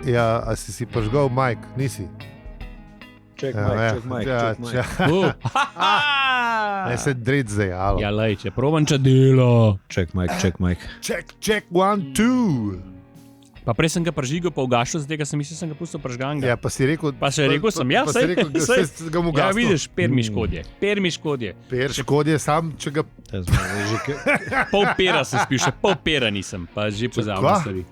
Ja, a si požgal Mike, nisi? Check Mike. Ne se dred zdaj, alo. Ja, lej, če probam če delo. Check Mike. Check, 1, 2. Pa prej sem ga prižigal, pa ugašal, zdaj sem mislil, sem ga pustil prižganga. Ja, pa si rekel... Pa še rekel sem, ja, pa si rekel, sej. ga mu Ja, gasno. vidiš, per mi škodje. Per škodje sam, če ga... Pol pera sem spil, še pol pera nisem, pa že pozabil kva? stvari.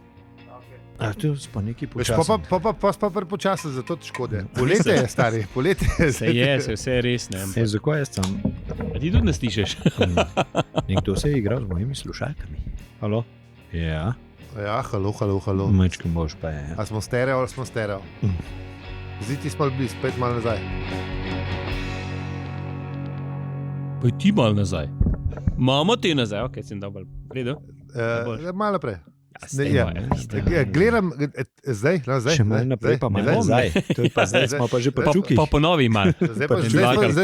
A tu pa neki Veš, počasen. pa prepočasno, zato ti škode. Poletje je, stari, poletje je. Vse je res, ne. Zakaj jaz tam? A ti tudi ne slišiš? Nekdo se je igral z mojimi slušalkami. Halo? Ja. Ja, halo. Mečkim boš pa je. A smo stereo ali smo stereo? Zdaj ti smo bili spet malo nazaj. Poj ti mal nazaj. Mamo ti nazaj, ok, sem dobil. Redo? Malo naprej. Ja, Gledam, zdaj. Še malo naprej, pa malo nazaj. Zdaj smo pa že pri čukih. Pa ponovi mal. Zdaj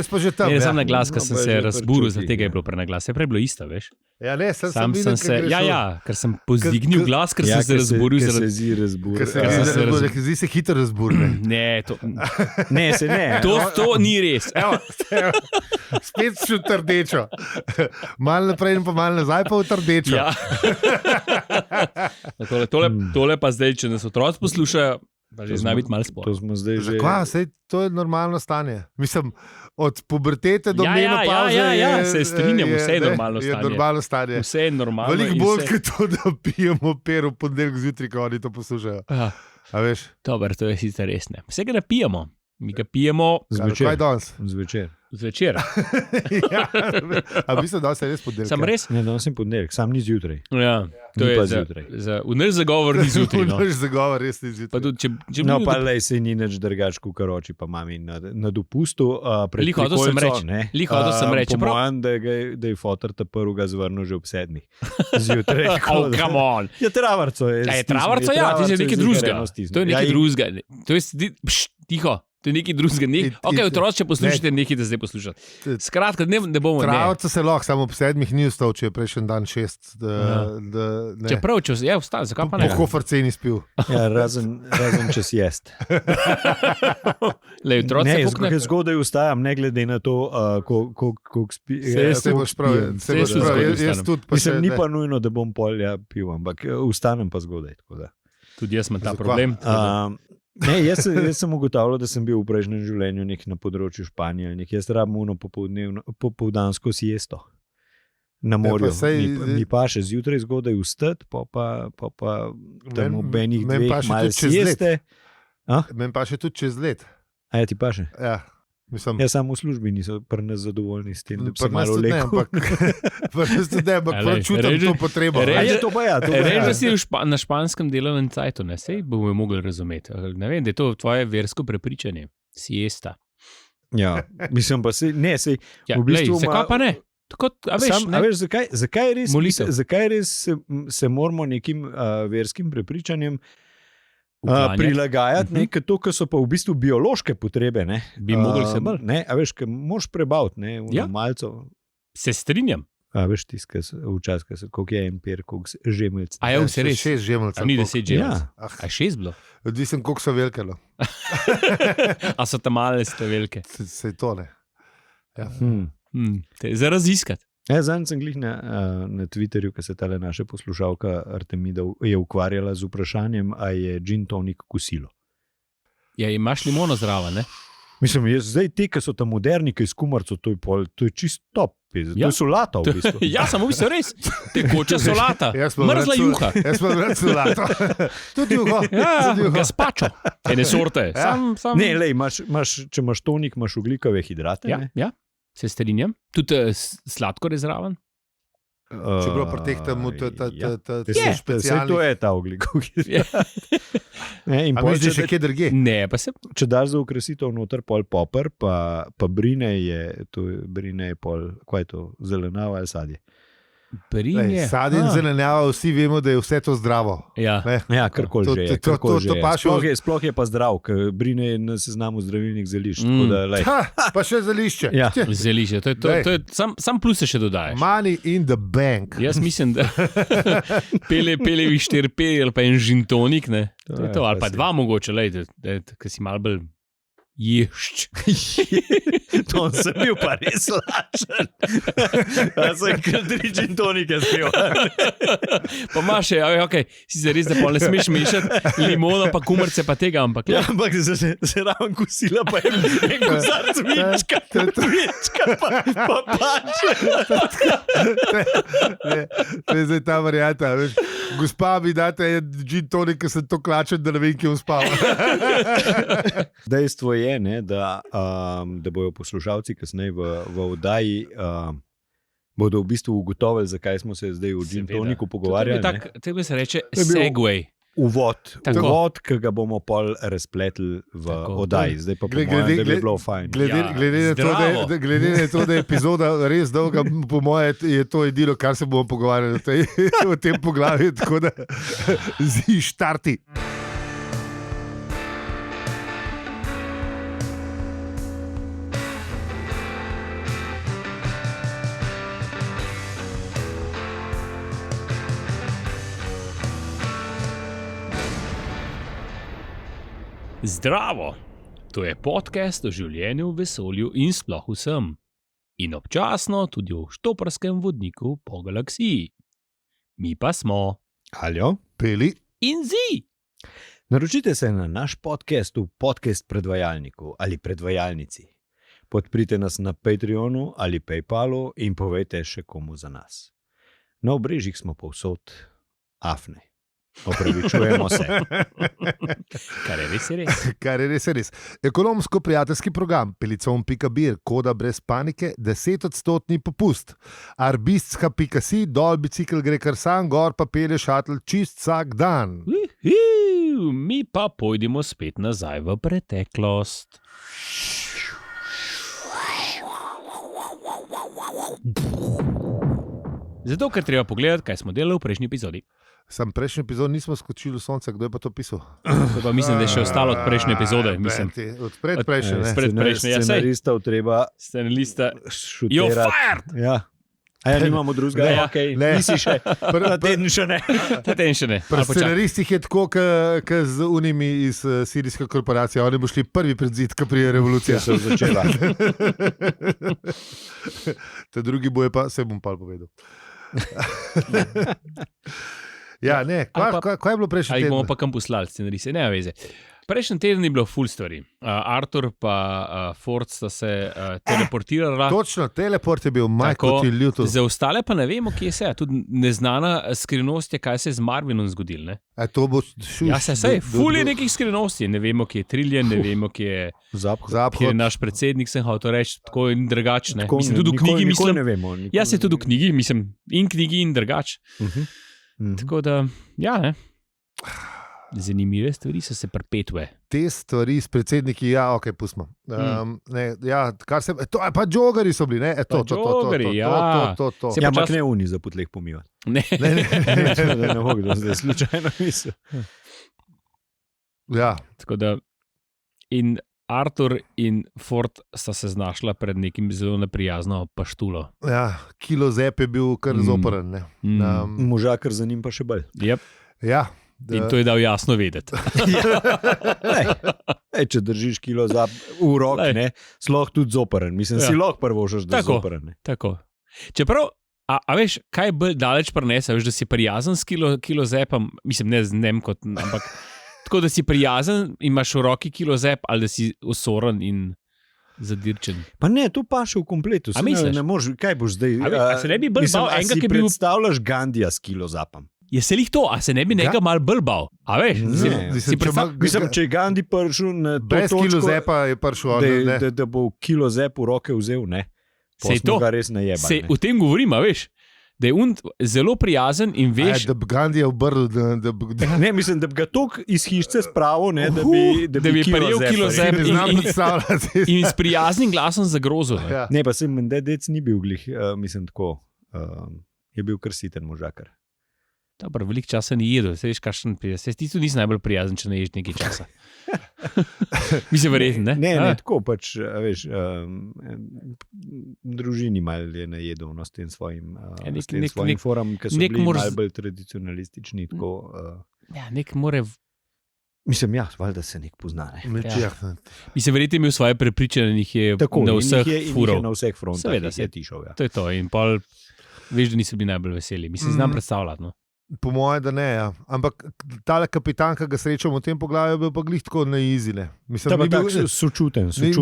smo že tam. Ne, ja. sam na glas, ker sem No, pa se že razburil, pri zaradi tega je bilo prenaglas. Je prej bilo isto, veš? Ja, ne, sem Sam videl, sem se, kaj greš ker sem pozdignil glas, ker sem se razburil. Ker se zaradi- zdi razburil. Ker se zdi se hitro razburne. Ne, to, Ne, se ne. to ni res. Evo, spet si v trdečo. Malo naprej in pa malo nazaj, pa v trdečo. Ja. Tole pa zdaj, če nas otroci poslušajo, pa že zna biti malo spor. To smo zdaj že... Zakaj? Sej, to je normalno stanje. Mislim, od pubertete do Ja, menopavze ja, se strinjam, vse je normalno Je stanje. normalno stanje. Vse je normalno. Veliko in bolj, vse- kot to, da pijemo per v ponedeljek zjutraj, ko oni to poslušajo. Ja, A veš? dober, to je sicer res ne. Vse ga ne pijemo. Mi ga pijemo Kaj danes? Zvečer. zvečer. Ja, a mislim, da se res ponedeljek. Sam res? Ne, danes sem ponedeljek, sam ni zjutraj. Ja, to Ni je pa za, zjutraj. v naš zagovor ni zjutraj. No. Naš zagovor res ni Pa zjutraj. tudi, če No, bi pa lej se ni nič drugačko, karoči pa mami na dopustu. Pred Lih hotel sem trikolico, reči. ne. Lih hotel sem reči, Po čeprav- mojem, da je fotor ta prvi ga zvrnil že ob 7. zjutraj. Oh, come on. Ja, travarco je. Ja, je travarco, ja, ti si nekaj drugega. To je nekaj drugega. To je, tiho, to je nekaj drugega. Ok, otroci, če poslušate, nekaj da zdaj poslušate. Skratka, ne bomo. Ne. Travaca se lahko, samo ob 7 ni vstal, če je prejšnji dan 6. Čeprav, če je vstal, zakaj pa ne? Po hofarceni spil. Ja, razen če si jest. Lej, otroci Ne, se fukne. jaz zgodaj vstajam, ne glede na to, koliko spi. Se boš prav, se boš se prav, zgodaj jaz vstanem. tudi. pa Mislim, še ni ne. pa nujno, da bom polja pil, ampak vstanem pa zgodaj. Tako da. Tudi jaz imam ta Zakaj? problem. Ne, jaz sem ugotavljal, da sem bil v prejšnjem življenju nek na področju Španije. Jaz rabim uno popoldansko siesto na morju. Mi pa še zjutraj zgodaj vstati, pa tam ob enih Meni pa dveh še malo tudi čez let. sieste. Meni pa še tudi čez let. A ja, ti pa še? Ja, mislim. Jaz samo v službi niso pri nas zadovoljni s tem, da bi se Pri nas malo tudi ne, lekel. ampak Lej, čutim reži- to potrebo. reži- A je to pa ja, to pa Reč, ja. da si na španskem delovnem cajtu, ne, sej bomo mogli razumeti. Ne vem, da je to tvoje versko prepričanje. Siesta. Ja, mislim pa se, ne, sej, Ja, v bistvu lej, zakaj pa ne? Tako, a veš, a veš Molitev. zakaj res se moramo nekim verskim prepričanjem Uklanjati. prilagajati, ker to, kar so pa v bistvu biološke potrebe, ne, Bi mogli se bolj. Ne, a veš, ker moraš prebaviti, ne, Ja. malco. Se strinjam. A veš, včasih, koliko je en per, koliko žemelc. A je vse res? 6 žemelcev. A ni 10 že? Ja. A 6 bilo? Odvisen, koliko so velike. no. A so tam male številke? Se to ne. Ja. Za raziskati. Ja, zadnjič sem glih na Twitterju, ko se ta naša poslušalka Artemida je ukvarjala z vprašanjem, a je gin tonic kosilo. Ja, imaš limono zraven, ne? Mislim, zdaj te, ki so tam moderni, ki iz kumarcev, to je čist top. To Ja. je solata v bistvu. Ja, samo v bistvu res. Tekoča solata. Jaz pa Mrzla rad juha. Jaz pa rad solato. Tudi juho. Ja, tudi juho. gazpačo. Ene sorte. Ja. Sam. Ne, lej, če imaš tonik, imaš ogljikove hidrate. Ja, ne. ja, se strinjam. Tudi sladkor je zraven. Čeprav pretehtam mu Ja. te Vse to je ta ogljikov Ja. hidrat. Ne, in A pol, misliš, če, še kje drugje? Ne, pa se. če daš za okrasitev noter pol popr, pa brine je pol, kaj je to, zelenava ali sadje. Brinje. Sadje in zelenjava, vsi vemo, da je vse to zdravo. Ja, karkoli že je. Sploh je pa zdrav, ker brine je na seznamu zdravilnih zelišč. Pa še zelišče. Ja. Zelišče, to je sam plus še dodaješ. Money in the bank. Jaz mislim, da pelevi 4-5 ali pa en žintonik, ne? To je to, ali pa 2 mogoče, ker si malo bolj ješč. To sem bil pa res lačen. Jaz sem kar 3 džintonike spil. Pa imaš še, si se res, da pa ne smeš mešati limona, pa kumrce, pa tega, ampak. Ja, ampak se ravno kusila, pa je en kozarc vinčka, pa pače. To je zdaj ta varianta, veš. Gospa, mi date džintonik, ker sem to klačen, da ne vem, kje uspal. Dejstvo je, da bojo poslušalci kasneje v oddaji bodo v bistvu ugotovili, zakaj smo se zdaj v džintoniku pogovarjali. Tako bi se reče segway. Uvod, ki ga bomo pol razpletli v oddaji. Zdaj pa da bi bilo fajn. Glede na to, da je epizoda res dolga, po moje je to edino, kar se bomo pogovarjali v tem poglavju, tako da štarti. Zdravo! To je podcast o življenju v vesolju in sploh vsem. In občasno tudi o štoprskem vodniku po galaksiji. Mi pa smo Aljo, Peli in Zi. Naročite se na naš podcast v podcast predvajalniku ali predvajalnici. Podprite nas na Patreonu ali Paypalu in povejte še komu za nas. Na obrežjih smo povsod afne. Opravičujemo se. Kar je res. Ekonomsko-prijateljski program pelicon.bir, koda brez panike, 10% popust. Arbistka.si, dol bicikl gre kar sam, gor pa pelje šatl čist vsak dan. Mi pa pojdimo spet nazaj v preteklost. Zato, ker treba pogledati, kaj smo delali v prejšnji epizodi. Sam prejšnji epizod nismo skočili v sonce, kdo je pa to pisal? To pa mislim, da je še ostalo od prejšnje epizode. Od predprejšnje. Scenaristov treba Scenarista šutirati. You're fired! Ja. A ja, nimamo drugega. Nisi še. Ta teden še ne. Pri scenaristih je tako, kot z unimi iz sirijske korporacije. Oni bo šli prvi pred zid, ko prije revolucija. Se je začela. Te drugi boje pa, se bom pa povedal. Ja, ne, kaj je bilo prejšnji teden? Ali bomo pa kam poslali scenariste, ne veze. Prejšnji teden je bilo full stvari. Artur pa Ford sta se teleportirala. Točno, teleport je bil Michael T. Luton. Za ostale pa ne vemo, kje se je. Tudi neznana skrivnost je, kaj se je z Marvinom zgodil. To bo ja, se je. Full je nekih skrivnosti. Ne vemo, kje je Trillian, ne vemo, kje je Zaphod. Kje je naš predsednik, sem hotel reči, tako in drugačne. Mislim, tudi v knjigi mislim. Ne vemo. Ja, se tudi v knjigi, mislim, in knjigi in drugač. Tako da, ja, ne. Zanimive stvari so se perpetue. Te stvari s predsedniki, ja, ok, pustimo. Ja, kar se, to, pa džogari so bili, ne? Džogari, ja. Ja, ampak ne uni za potleh pomivati. Ne. Ne mogo, da zdaj slučajno misel. Ja. Tako da, in Artur in Ford sta se znašla pred nekim zelo neprijazno paštulo. Ja, kilo zep je bil kar zoporen, ne? Moža, kar za njim pa še bolj. Yep. Ja. In to je dal jasno vedeti. Če držiš kilo zap v roki, sloh tudi zoporen. Mislim, si lahko prvo žeš, da je zoporen. Tako. Čeprav, a veš, kaj bolj daleč prenese, veš, da si prijazen s kilo zepom, mislim, ne z nem kot, ampak tako, da si prijazen in imaš v roki kilo zep, ali da si osoren in zadirčen. Pa ne, to pa še v kompletu. A misliš? Ne moreš, kaj boš zdaj? A se ne bi bolj bal enega, ki bi bil... predstavljaš Gandija s kilo zapom? Je se lih to, a se ne bi nekaj mal bolj bal? A veš? Mislim, če je Gandhi prišel na to bez točko, kilo zepa je prišel, da bo kilo zep v roke vzel, ne? Sej to, ga res najebal. Sej v tem govorim, a veš? Da je zelo prijazen in veš... Da bi Gandhi je obrl, Ne, mislim, da bi ga toliko iz hišce spravil, ne, da bi prijel kilo zep in s prijaznim glasom zagrozil. Ne, pa sem mendedec ni bil glih, mislim tako... Je bil kar siten možakar. Dobro, veliko časa ni jedel, se veš, kakšen pije. Se ti tudi nisi najbolj prijazen, če ne ješ nekaj časa. Mislim, verjetno, ne? Ne, tako pač, veš, družini malo je najedel s tem svojim, svojim forum, ki so bili malo bolj tradicionalistični. Tako, Ja, nek more... Mislim, ja, valjda se nek pozna. Ne? Ja. Mislim, verjetno je imel svoje prepričanje, njih je Tako, na vseh furov. Na vseh frontah. Seveda je tišel. Ja. To je to. In pol, veš, da niso bili najbolj veseli. Mislim, znam predstavljati. No. Po mojem, da ne. Ja. Ampak tale kapitan, ki ga srečamo v tem poglavju, je bil pa glih tako na izi. Mislim, ni bil sočuten. Ni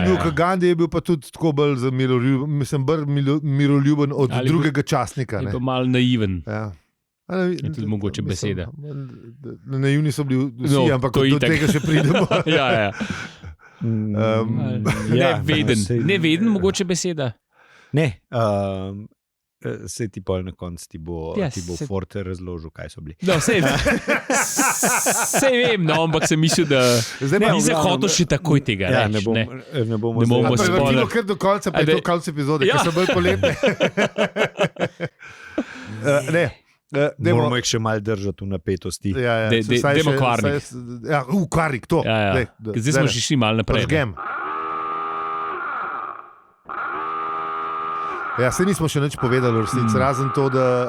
bil kot Gandhi, je bil pa tudi tako bolj za miroljuben od ali drugega častnika. Je pa malo naiven. Ja. Je tudi mogoče beseda. Naivni so bili vsi, ampak do tega še pridemo. Ja. Neveden mogoče beseda. Ne, se ti pol na koncu ti bo Forte razložil, kaj so bili. No, sej vem, no, ampak sem mislil, da nisem hotel še takoj tega reči. Ne bomo spoljali. Ker do konca, pa je to konc epizode, ki so bolj poletne. Moramo jih še malo držati v napetosti. Dajmo kvarnik. Kvarnik, to. Zdaj smo še šli malo naprej. Ja, se nismo še nič povedali, razen to, da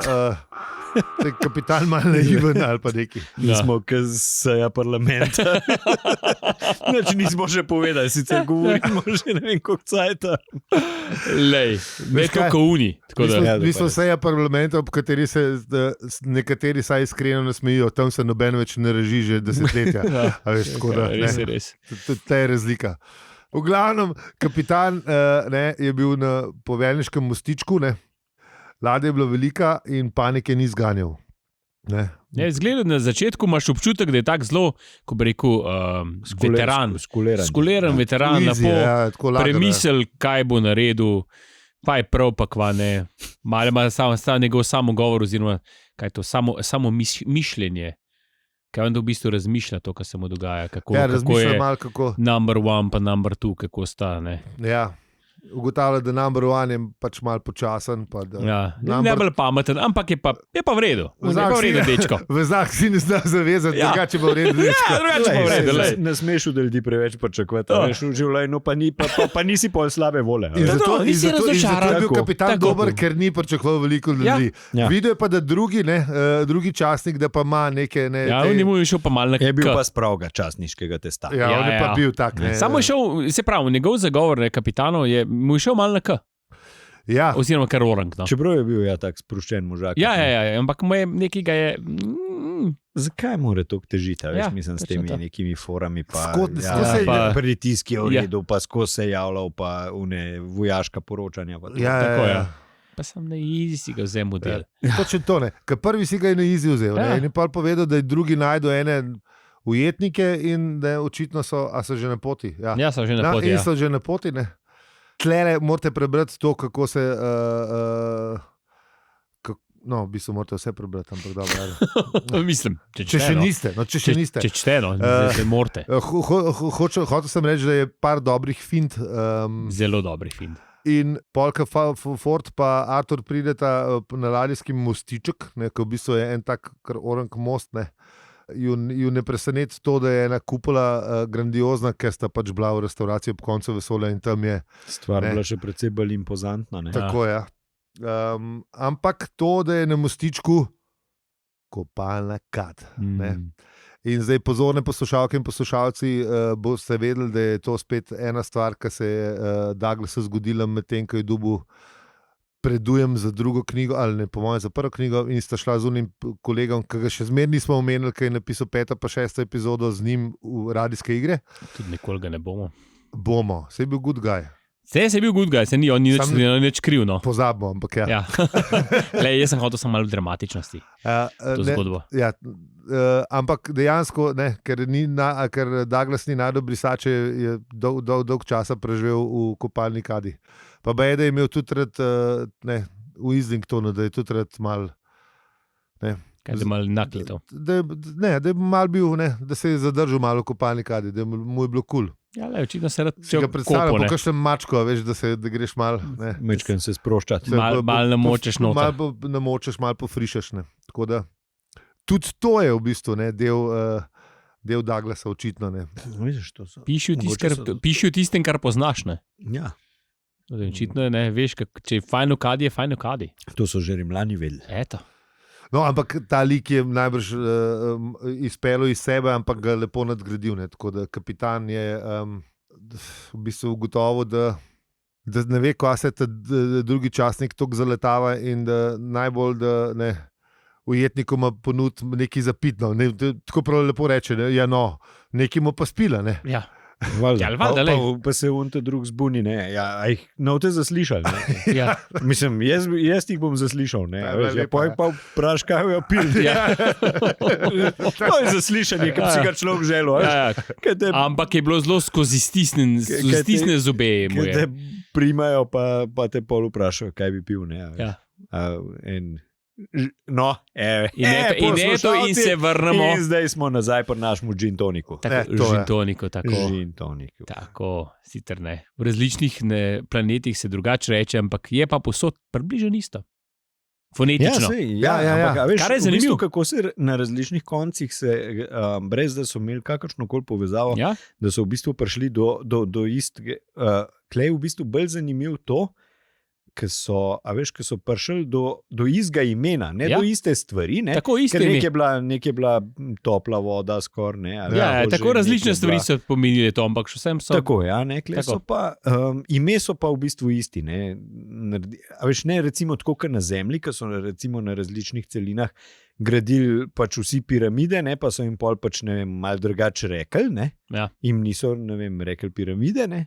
je kapitan malo naiven ali pa neki. Nismo seja parlamenta. Nismo še povedali, sicer govorimo že ne vem koliko cajta. Lej, ne tako uni. Mi smo seja parlamenta, ob kateri se nekateri saj iskreno nasmejijo, tam se noben več ne reži že desetletja. Res je res. To je razlika. V glavnem, kapitan je bil na poveljniškem mostičku, ladja je bila velika in panike ni zganjal. Zgleda, na začetku imaš občutek, da je tak zelo, ko bi rekel, veteran. Skuleran veteran, lepo premisel, kaj bo naredil, pa je prav, pa kva ne. Malo ima njegov samogovor, oziroma kaj je to, samo mišljenje. Kaj on v bistvu razmišlja to, kar se mu dogaja, kako je number one pa number two, kako sta. Ne? Ja, ugotavlja, da number one je pač malo počasen. Ne bolj pameten, ampak je pa v redu. Je pa v redu, dečko. V znak si ne zna zavezati, drugače pa v redu, dečko. Drugače pa v redu. Ne smeš od ljudi preveč počakovati, v življenju pa nisi pol slabe vole. Zato je bil kapitan dober, ker ni pričakoval veliko ljudi. Videl je pa, da drugi častnik, da pa ima neke... Ja, on je mu šel pa malo na je bil pa spravga častniškega testa. Ja, on je pa bil tak. Samo je šel, se pravi, njegov zagovor kapitanov je mu je šel malo na K. Ja. Oziroma kar orang. No. Čeprav je bil tak sproščen možak. Ja, ampak nekaj ga je... Zakaj mora to težiti? Mislim, s temi nekimi forami, pa pritiski v redu, pa skozi se javljal, pa vojaška poročanja. Pa sem na izi si ga vzel model. Točno to ne. Ker prvi si ga je na izi vzel. In je pa povedal, da je drugi najdu ene ujetnike in da očitno so že na poti. Ja, so že na poti. In so že na poti, ne. Tlele morate prebrati to, kako se... v bistvu morate vse prebrati, ampak dobro. Mislim, če še niste. Če čteno, ne morate. Hotel sem reči, da je par dobrih fint. Zelo dobrih fint. In Polka Ford pa Artur prideta na ladijski mostiček, ko v bistvu je en tak kar orang most, ju ne preseneti to, da je ena kupola grandiozna, ker sta pač bila v restavraciji ob koncu vesolja in tam je... Stvar bila še precej bolj impozantna. Tako je. Ampak to, da je na mostičku kopalna kad. In zdaj pozorne poslušalke in poslušalci boste vedeli, da je to spet ena stvar, ki se je Douglasu zgodila med tem, ko je dobil predujem za drugo knjigo, ali ne, po mojem za prvo knjigo, in sta šla z unim kolegom, ki ga še zmeraj nismo omenili, ki je napisal 5. pa 6. epizodo z njim v radijske igre. Tudi nikoli ga ne bomo. Bomo, se je bil good guy. Se je bil good guy, se ni nič kriv. No. Pozabimo, ampak ja. Lej, jaz sem hotel samo malo dramatičnosti. To zgodbo. Ja, ampak dejansko, ker Douglas ni najdel brisače, je dolg časa preživel v kopalni kadi. Pa je imel tudi rad v Islingtonu, da je tudi rad mal... Kaj, da malo naklito. Da je mal bil, ne, da se je zadržal malo v kopalni kadi, da mu je bilo kul. Ja, le, očitno se rad Si ga predstavljam, po kakšnem mačku, veš, da greš mal. Mečkam se sproščati. Mal namočeš noter. Mal namočeš, mal pofrišeš. Ne. Tako da tudi to je v bistvu del Douglasa, očitno. Ne. Vidiš, to so. Piši o tistem, kar poznaš. Ne. Ja. Očitno ne veš, če je fajn ukadi, je fajn ukadi. To so že Rimljani vedeli. Eto. No, ampak ta lik je najbrž izpeljal iz sebe, ampak ga lepo nadgradil. Ne. Tako da kapitan je v bistvu ugotovil, da ne ve, ko se ta drugi časnik toliko zaletava in da najbolj, da ne, ujetnikoma ponud nekaj zapitno. Ne, tako prav lepo reče, ne, ja no, nekaj mu pa spila. Ne. Ja. Valda, pa se on te drug zbuni, ne. Ja, no te zaslišali. Ja. Mislim, jaz jih bom zaslišal, ne. Pa vpraš, kaj je pil. Ja. To je zaslišanje, ki bi si ga človek želel. Ja. Ampak je bilo zelo skozi stisne zobe. Ki te primajo, pa te pol vprašajo, kaj bi pil. Ne. Ja. No, in se vrnemo. In zdaj smo nazaj pri našemu gin toniku. Gin toniku, tako. Gin toniku. Tako, sicer ne. V različnih planetih se drugače reče, ampak je pa posod približno isto. Fonetično. Kar je zanimivo, kako se na različnih koncih se, brez da so imeli kakršnokoli povezavo, da so v bistvu prišli do istega. Klej je v bistvu bolj zanimiv to, ki so prišli do istega imena, ne do iste stvari. Ne? Tako iste ime. Nek je bila topla voda skoraj. Tako različne stvari so pomenili to, ampak še vsem so. Tako, ja, so pa, ime so pa v bistvu isti. Ne, ne recimo tako, kot na Zemlji, ki so recimo na različnih celinah gradili pač vsi piramide, ne, pa so jim pol pač, ne vem, malo drugače rekli, ne. Ja. Jim niso, ne vem, rekli piramide, ne.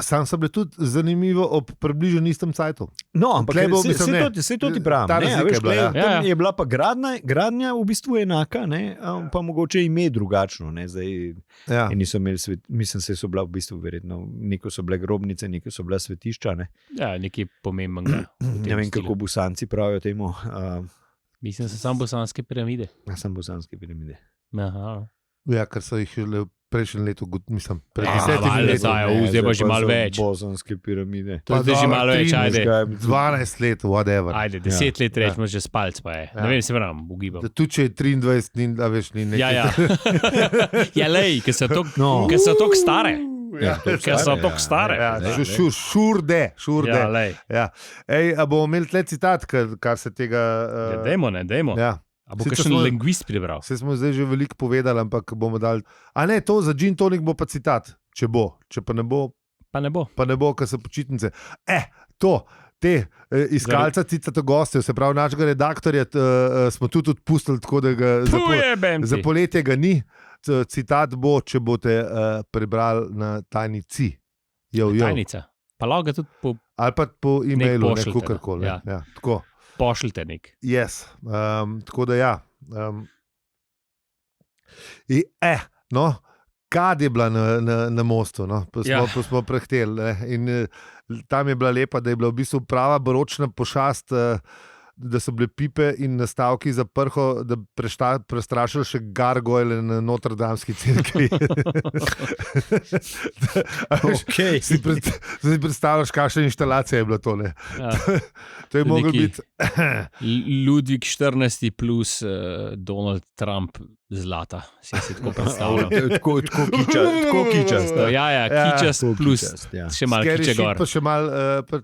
Sam so bili tudi zanimivo ob približno istem cajtu. No, ampak se to ti pravi. Je bila pa gradnja v bistvu enaka, ne, pa mogoče ime drugačno. Ne, niso imeli mislim, se so bila v bistvu verjetno, neko so bile grobnice, neko so bila svetišča. Ne. Ja, nekaj pomembnega. Ne vem, kako Bosanci pravijo temu. Mislim, so samo bosanske piramide. Ja, samo bosanske piramide. Aha. Ja, ker so jih prejšnjem letu, mislim, pred 10 leti. Zdaj pa že malo več. Bosanske piramide. To je že malo več, ajde. 12 let, whatever. Ajde, 10 let rečemo že spalc pa je. Ne vem, se pravim, ugibam. Tu če je 23, da veš, ni nekaj. Ja. Ja, lej, ker so toliko stare. Ker so toliko stare. Šurde. Ja, lej. Ja. A bomo imeli tle citat, kar se tega... Dajmo. Ja. A bo kakšen lingvist prebral? Se smo zdaj že veliko povedali, ampak bomo dali... A ne, to za gin tonik bo pa citat, če bo. Če pa ne bo... Pa ne bo, ker so počitnice. Te iskalca cicata gostov, se pravi našega redaktorja, smo tudi odpustili, tako da ga za poletje ga ni. Citat bo, če boste prebrali na tajnici. Tajnica. Pa lahko ga tudi po... Ali pa po e-mailu, kakorkoli. Ja, tako. Pošljite nek. Yes. Tako da ja. Kad je bila na mostu, no? Pa smo prehteli. In tam je bila lepa, da je bila v bistvu prava baročna pošast, da so bile pipe in nastavki za prho, da prestrašili še gargojle na Notre-Damski cerkvi. Okay. Si predstavljaš, kakšna inštalacija je bila to. Ja. To je moglo biti... Ludvik 14. plus Donald Trump zlata. Si tako predstavljam. Tako kičast. Ja, kičast plus še malo kiče gor.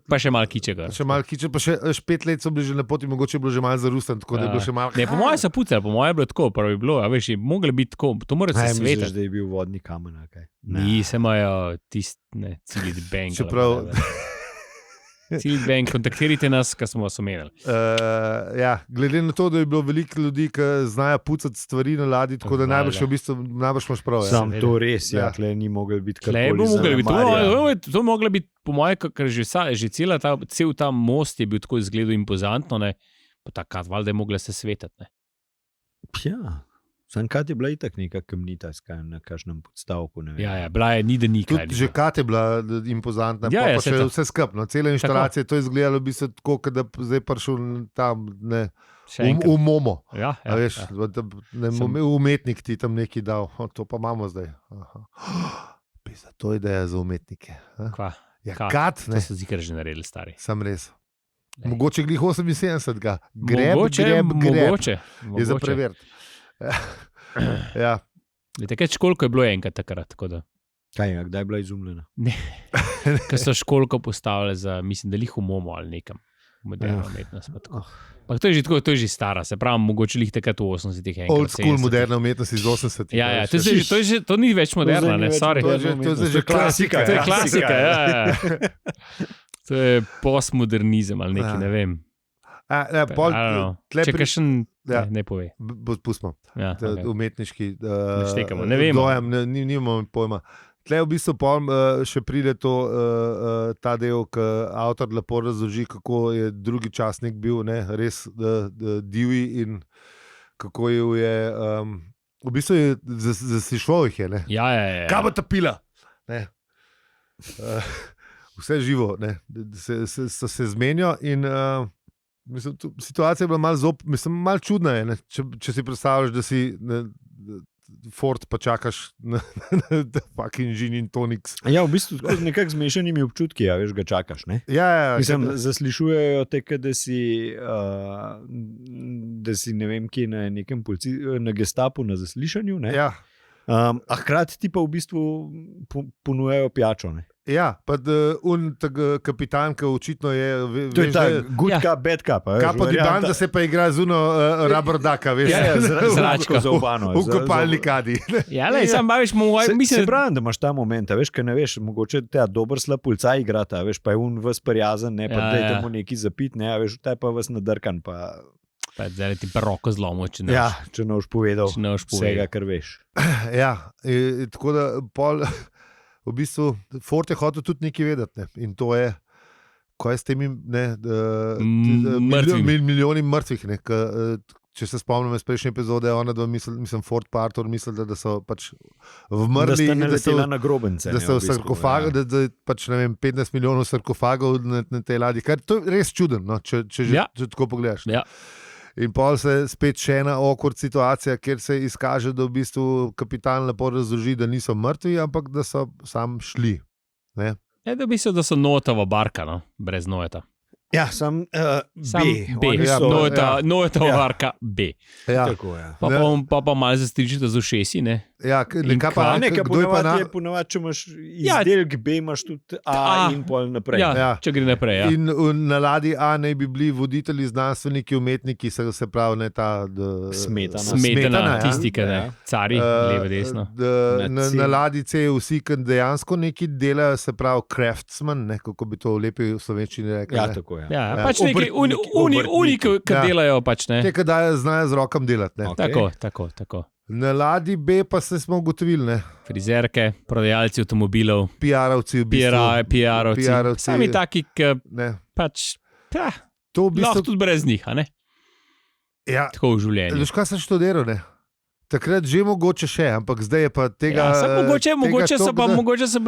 Pa še malo kiče gor. Pa še 5 let so bili že na poti, mogoče je bilo že malo zarusten, tako da je bilo še malo... Ne, po moje so pucali, po moje je bilo tako, prvo je bilo, a veš, mogli biti tako, to mora se svetati. Misliš, da je bil vodni kamen, kaj? Ni, se imajo Cilit Bank. Čeprav... Cilit Bank, kontaktirajte nas, kar smo vas omenili. Glede na to, da je bilo veliko ljudi, ki znajo pucati stvari na ladji, tako da najbrž imaš prav. Sam to res, tle ni mogel biti karkoli zanemarja. To moglo biti, po moje, ker že cel ta most je bil tako izgledal impozantno, pa takrat valjda je mogla se svetati. Ja, Sam Kat je bila itak neka kamnita na kažnem podstavku. Ja, bila je, ni da nikaj. Tudi že Kat je bila impozantna, Ja, pa še vse skupno. Cela inštalacija, to je izgledalo v bistvu tako, da zdaj prišel tam v Momo. Ja, veš, umetnik ti tam nekaj dal, to pa imamo zdaj. Pisa, to je ideja za umetnike. Kva? Ja, Kat, to so zikar že naredili stari. Sam res. Mogoče glih 78, mogoče. Je za preveriti. Ja. Takrat školko je bilo enkrat takrat. Kaj, kdaj je bila izumljena? Ne, ker so školko postavili za, mislim, da lih v Momo ali nekam. Moderno umetnost. To je že tako, to je že stara, se pravi, mogoče lih takrat v 80-ih. Old school moderna umetnost iz 80-ih. Ja, to ni več moderna, ne, sorry. To je že klasika. To je klasika, ja. To je postmodernizem ali nekaj, ne vem. Če kaj še ne pove. Pustimo. Ja, okay. Umetniški. Ne vemo. Nimamo pojma. Tle v bistvu še pride ta del, ki avtor lepo razloži, kako je drugi časnik bil, ne, res divji in kako je v bistvu je zaslišval jih je. Ne. Ja. Kaj bo ta pila? Ne. Vse živo, ne. Se zmenijo in mislim, situacija je bila malo čudna. Če si predstavljaš, da si Ford pa čakaš na fucking gin in tonics. Ja, v bistvu z nekak zmešanimi občutki, ja, veš, ga čakaš, ne? Ja. Mislim, zaslišujejo te, da si ne vem kje na nekem na gestapu na zaslišanju, ne? Ja. A hkrati ti pa v bistvu ponujajo pijačo, ne? Ja, pa kapitan, ki očitno je... To je ta good cup, bad cup. Kapo di banda se pa igra z uno rubber ducka, veš? Ja, zračka za obano. V kopalni kadi. Ja, sam baviš mislim... Se pravim, da imaš ta moment, veš, kaj ne veš, mogoče te dober slab policaj igrata, veš, pa je vas prijazen, ne, pa dajte mu nekaj zapit, ne, veš, taj pa vas nadrkan, pa... Zdaj ti pa roko zlomo, če ne boš povedal vsega, kar veš. Ja, tako da pol... V bistvu, Ford je hotel tudi nekaj vedeti, ne? In to je, kaj s temi milijoni mrtvih. Ne? Če se spomnim iz prejšnje epizode, mislim, Ford pa Arthur mislili, da so pač vmrli. Da sta naletela na grobence. Da so sarkofagi, da pač, ne vem, 15 milijonov sarkofagov na tej ladji. Kar to je res čuden, no? če tako pogledaš. Ja. In pol se spet še ena awkward situacija, kjer se izkaže, da v bistvu kapitan lepo razloži, da niso mrtvi, ampak da so sam šli. Ne? Ja, da v bistvu, da so Noetova barka, no? Brez Noeta. Ja, sam B. Noetova barka B. Ja. Tako, ja. Pa malo zastričite z ušesi, ne? Ja, ponovadi, če imaš izdelek B, imaš tudi A in pol naprej. Ja, če gre naprej. Ja. In na ladji A naj bi bili voditelji, znanstveniki, umetniki, se pravi, ne ta Smetana, tisti, ki ne, cari, levo, desno. Na ladji C vsi, ki dejansko nekaj delajo, se pravi craftsman, ne, kako bi to lepi v slovenščini rekli. Ja, tako je. Ja, pač neki uniki, ki delajo pač, ne. Te, ki znajo z rokom delati, ne. Tako. Na ladji B pa smo ugotovili, ne. Frizerke, prodajalci avtomobilov, PR-ovci, PR-ovci. Sami taki, ki pač, lahko tudi brez njih, a ne? Ja. Tako v življenju. Veš, kaj sem študiral, ne? Takrat že mogoče še, ampak zdaj je pa tega... Ja, mogoče so pa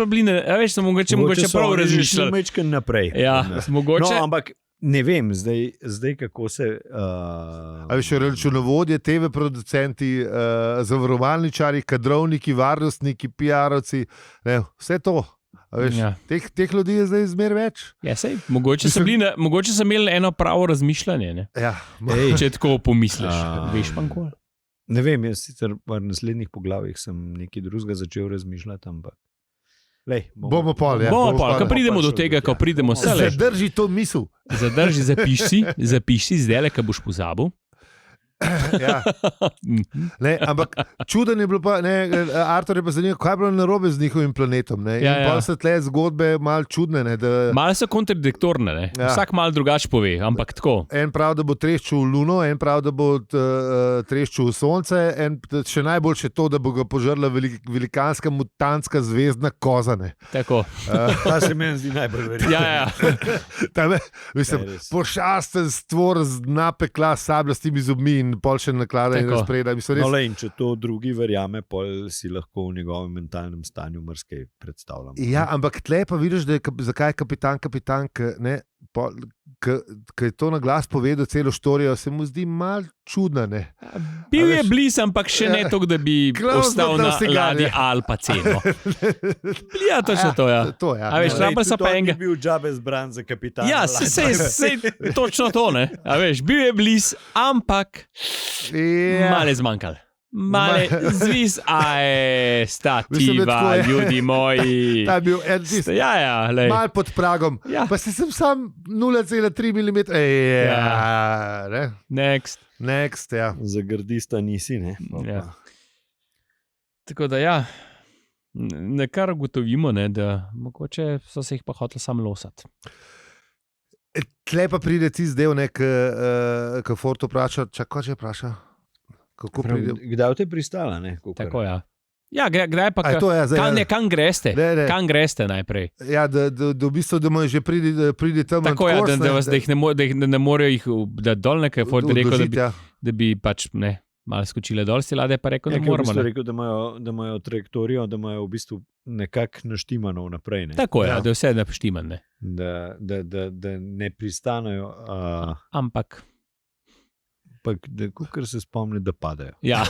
bili, veš, mogoče prav razmišljali. Mogoče naprej. Ja, mogoče. No, ampak ne vem, zdaj kako se... A veš, računovodje, TV producenti, zavarovalničari, kadrovniki, varnostniki, PR-ovci, vse to. Veš, teh ljudi je zdaj zmer več. Ja, sej, mogoče so imeli eno pravo razmišljanje, ne? Ja. Če tako pomisliš, veš pa nikoli. Ne vem, jaz sicer v naslednjih poglavjih sem nekaj drugega začel razmišljati, ampak... Bomo pol, ko pridemo do tega, ko pridemo vse. Zadrži to misel. Zapiši si zdaj, ko boš pozabil. Ja. Ne, ampak čuden je bilo pa, Artur je pa zanimivo, kaj je bilo narobe z njihovim planetom. Ne? In pa so tle zgodbe malo čudne. Malo so kontradiktorne, ne? Ja. Vsak malo drugače pove, ampak tako. En prav, da bo treščil v luno, en prav, da bo treščil v sonce, en še najboljše to, da bo ga požrla velikanska mutantska zvezdna koza. Ne? Tako. Ta se meni zdi najbolj verjetno. Ja. Mislim, pošasten stvor z dna pekla sablja s temi zubmi in in pol še naklada in razpreda. In če to drugi verjame, pol si lahko v njegovem mentalnem stanju marsikaj predstavljamo. Ja, ampak tle pa vidiš, da zakaj je kapitan, ki je to na glas povedal celo štorijo, se mu zdi malo čudno. Bil je blizu, ampak še ne toliko, da bi ostal na ladji ali pa ceno. Ja, točno to, ja. A veš, rabel sa pa enega. Bil džabe zbran za kapitana. Ja, sej točno to, ne. A veš, bil je blizu, ampak malo je zmanjkalo. Male zvis, stativa, ljudi moji. Ta je bil en zvis. Mal pod pragom. Ja. Pa si sem sam 0,3 mm. Next, ja. Za grdista nisi, ne? Ja. Tako da ja, nekar ugotovimo, ne, da mogoče so se jih pa hoteli sam losati. Tle pa pride ti zdaj, ko Forto vpraša, kako že vpraša? Kdaj te pristala? Tako, ja. Ja, kdaj pa, kam greste? Kam greste najprej? Ja, da v bistvu, da mu že pride tam. Tako, ja, da jih ne morejo jih dati dol, nekaj Ford rekel, da bi pač ne malo skočile dol, si lade pa rekel, da moramo. Ja, rekel, da imajo trajektorijo, da imajo v bistvu nekako naštimano vnaprej. Ne? Tako, ja, da je vse naštiman. Da ne pristanajo. Ampak ker se spomni, da padajo. Ja,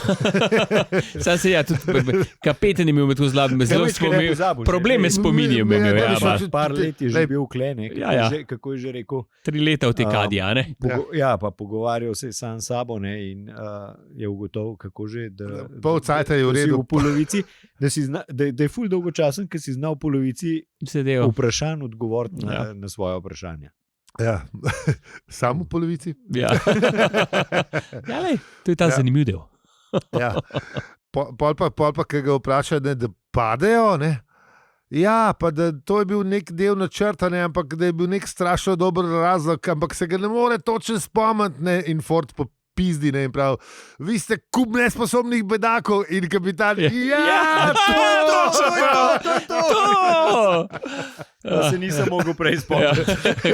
sam se tudi kapeten je imel med to zelo spominjal. Probleme spominjal. Par let je že bil klenek. Ja. Kako je že rekel? 3 leta v tej kadi, a ne? Ja, pa pogovarjal se sam s sabo, ne, in je ugotovil, kako že, da pol cajta je v redu. V polovici, da je ful dolgočasen, ker si znal v polovici vprašanj odgovoriti na svoje vprašanje. Ja, samo v polovici. Ja, to je ta zanimiv del. Ja. Pol pa, ki ga vpraša, da padejo, ne? Ja, pa da to je bil nek del načrta, ne? Ampak da je bil nek strašno dober razlog, ampak se ga ne more točno spomniti, ne? In Ford pizdi, ne, in prav, vi ste kup nesposobnih bedakov in kapitan, to se nisem mogel prej spomniti.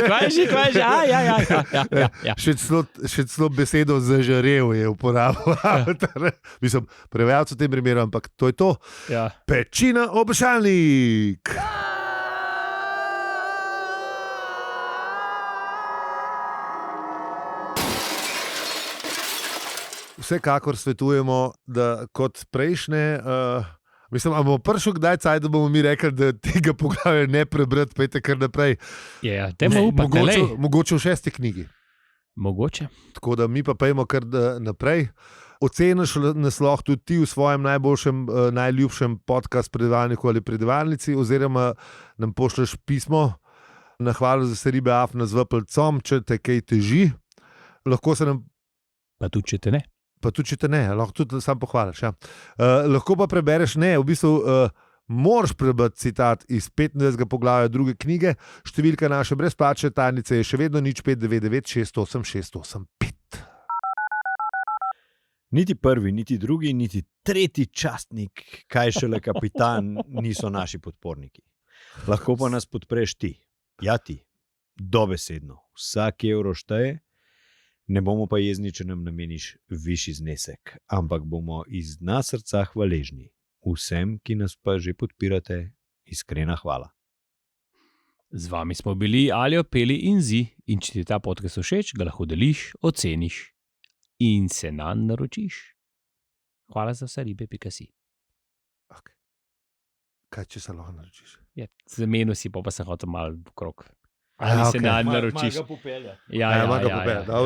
Kaj že, ja. Še celo besedo zažarev je uporabil. Mislim, prevajalec v tem primeru, ampak to je to. Ja. Pečina obešalnik. Vsekakor svetujemo, da kot prejšnje, mislim, ali bomo prišli kdaj caj, da bomo mi rekli, da tega poglavja ne prebrati, pejte kar naprej. Ja, temo upate, mogoče v 6. knjigi. Mogoče. Tako da mi pa pejmo kar naprej. Oceniš nas lahko tudi ti v svojem najboljšem, najljubšem podcast predavalniku ali predavalnici, oziroma nam pošleš pismo na hvala-za-se-ribe-af-na-zvapelcom, če te kaj teži. Lahko se nam... Pa tudi, če te ne. Lahko tudi sam pohvališ. Ja. Lahko pa prebereš, v bistvu moraš prebrati citat iz 25. poglavja 2. knjige. Številka naše brezplačne tajnice je še vedno 0599 68 685. Niti prvi, niti drugi, niti tretji častnik, kaj šele kapitan, niso naši podporniki. Lahko pa nas podpreš ti. Ja, ti. Dobesedno. Vsak evro šteje. Ne bomo pa jezni, če nam nameniš višji znesek, ampak bomo iz dna srca hvaležni. Vsem, ki nas pa že podpirate, iskrena hvala. Z vami smo bili Aljo, Peli in Zi, in če ti ta podcast všeč, ga lahko deliš, oceniš in se nanj naročiš. Hvala za vse ribe.si. Okay. Kaj, če se lahko naročiš? Ja, zamenil si pa se hotel malo v krog. Ali se nanj naročiš. Malo ga popelja. Ja, v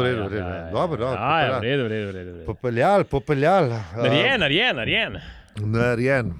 redu. Dobro. V redu. Popeljal. Narjen.